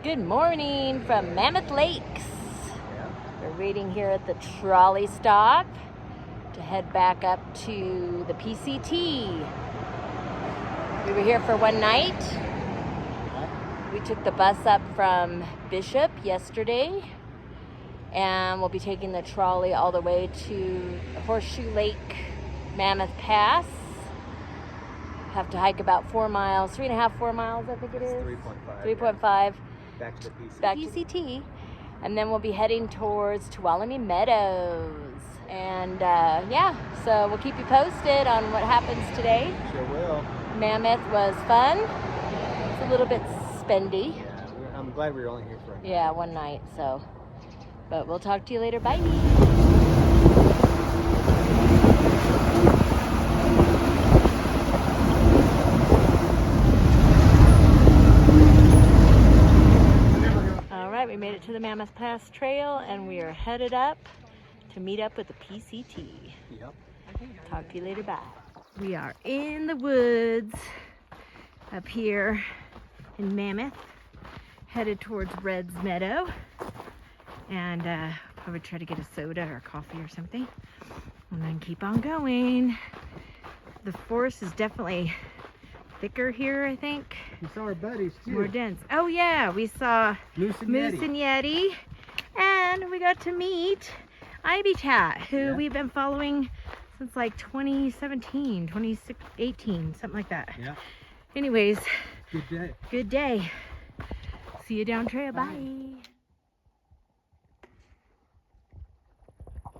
Good morning from Mammoth Lakes. Yeah. We're waiting here at the trolley stop to head back up to the PCT. We were here for one night. We took the bus up from Bishop yesterday, and we'll be taking the trolley all the way to Horseshoe Lake, Mammoth Pass. Have to hike about 4 miles, 3.5, 4 miles, I think it is. 3.5. 3.5. Back to the PCT. Back to PCT. And then we'll be heading towards Meadows. And yeah, so we'll keep you posted on what happens today. Sure will. Mammoth was fun. It's a little bit spendy. Yeah, I'm glad we were only here for a night. Yeah, one night, so. But we'll talk to you later. Bye. We made it to the Mammoth Pass Trail, and we are headed up to meet up with the PCT. Yep. Talk to you later. Bye. We are in the woods up here in Mammoth, headed towards Red's Meadow, and probably try to get a soda or coffee or something, and then keep on going. The forest is definitely thicker here, I think. We saw our buddies too. More dense. Oh yeah, we saw Moose and Yeti, and we got to meet IBTAT, who we've been following since like 2017, 2018, something like that. Yeah. Anyways, good day. Good day. See you down trail. Bye.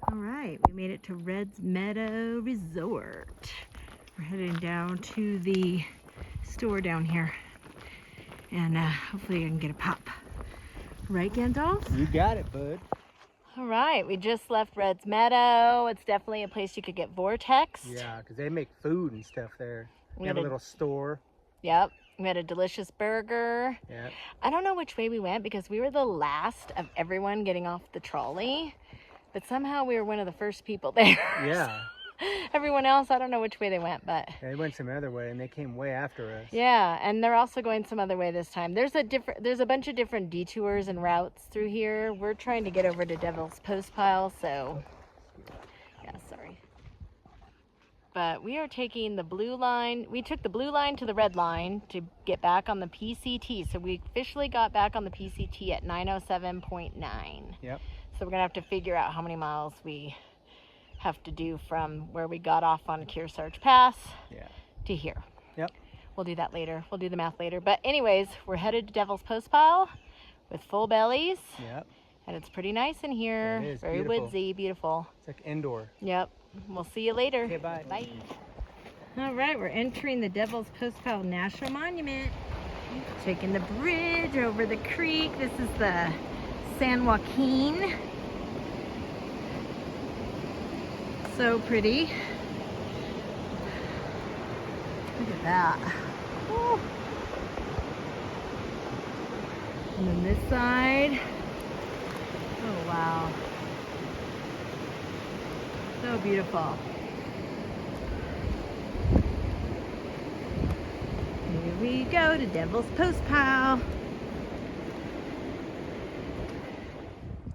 All right, we made it to Red's Meadow Resort. We're heading down to the store down here, and hopefully I can get a pop. Right, Gandalf? You got it, bud. All right, we just left Red's Meadow. It's definitely a place you could get Vortex. Yeah, because they make food and stuff there. We have a little store. Yep, we had a delicious burger. Yeah. I don't know which way we went because we were the last of everyone getting off the trolley, but somehow we were one of the first people there. Yeah. Everyone else, I don't know which way they went, but they went some other way, and they came way after us. Yeah, and they're also going some other way this time. There's a bunch of different detours and routes through here. We're trying to get over to Devil's Postpile, so yeah, sorry. But we are taking the blue line. We took the blue line to the red line to get back on the PCT. So we officially got back on the PCT at 907.9. Yep. So we're gonna have to figure out how many miles we have to do from where we got off on Kearsarge Pass to here. Yep. We'll do that later. We'll do the math later. But anyways, we're headed to Devil's Postpile with full bellies. Yep. And it's pretty nice in here. It is very beautiful. woodsy, beautiful. It's like indoor. Yep. We'll see you later. Okay, bye. Bye. All right, we're entering the Devil's Postpile National Monument. Taking the bridge over the creek. This is the San Joaquin. So pretty. Look at that. Woo. And then this side. Oh wow. So beautiful. Here we go to Devil's Postpile.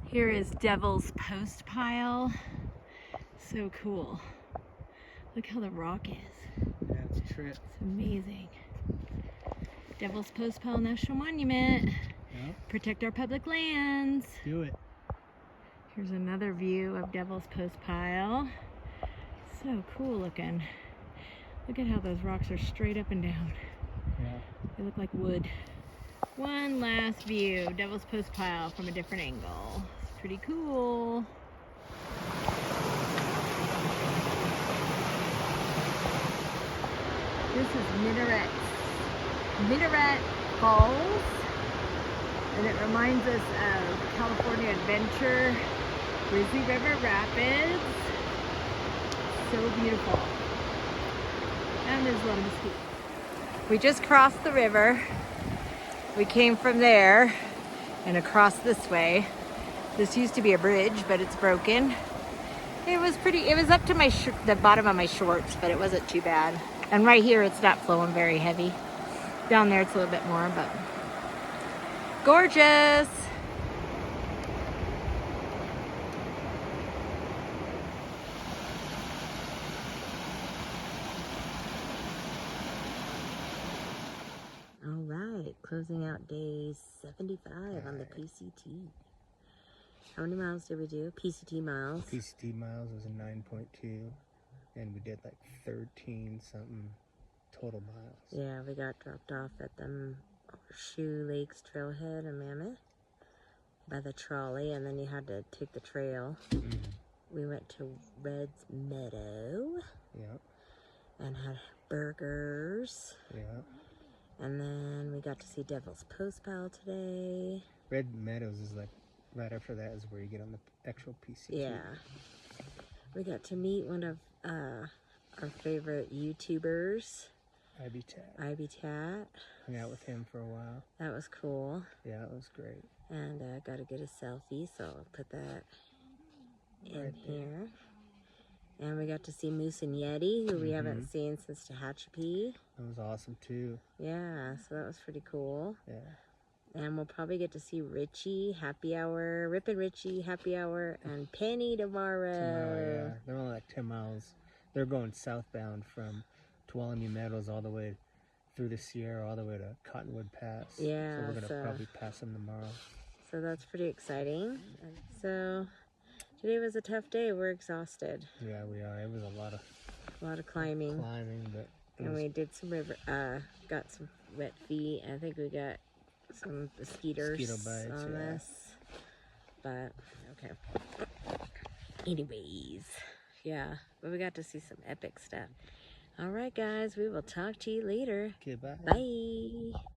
Here is Devil's Postpile. So cool. Look how the rock is. Yeah, it's a trip. It's amazing. Devil's Postpile National Monument. Yep. Protect our public lands. Do it. Here's another view of Devil's Postpile. So cool looking. Look at how those rocks are straight up and down. Yeah. They look like wood. One last view, Devil's Postpile from a different angle. It's pretty cool. This is Minaret Falls, and it reminds us of California Adventure, Grizzly River Rapids. So beautiful. And there's a lot of mosquitoes. We just crossed the river. We came from there and across this way. This used to be a bridge, but it's broken. It was up to the bottom of my shorts, but it wasn't too bad. And right here, it's not flowing very heavy. Down there, it's a little bit more, but Gorgeous. All right, closing out day 75 on the PCT. How many miles did we do? PCT miles. PCT miles was a 9.2, and we did like 13 something total miles. Yeah, we got dropped off at the Horseshoe Lakes trailhead in Mammoth by the trolley, and then you had to take the trail. We went to Red's Meadow. Yeah. And had burgers. Yeah. And then we got to see Devil's Postpile today. Red Meadows is like right after that is where you get on the actual PCT. Yeah. We got to meet one of our favorite YouTubers. IBTAT. Hung out with him for a while. That was cool. Yeah, it was great. And got to get a selfie, so I'll put that in here. And we got to see Moose and Yeti, who we haven't seen since Tehachapi. That was awesome too. Yeah, so that was pretty cool. Yeah. And we'll probably get to see Richie, Happy Hour, Rip and Richie, Happy Hour, and Penny tomorrow. Yeah. They're only like 10 miles. They're going southbound from Tuolumne Meadows all the way through the Sierra, all the way to Cottonwood Pass. Yeah. So we're going to probably pass them tomorrow. So that's pretty exciting. So today was a tough day. We're exhausted. Yeah, we are. It was a lot of climbing. But and we did some got some wet feet. I think we got some mosquito bites on us. But okay. Anyways, yeah, but we got to see some epic stuff. All right, guys, we will talk to you later. Okay, bye. Bye.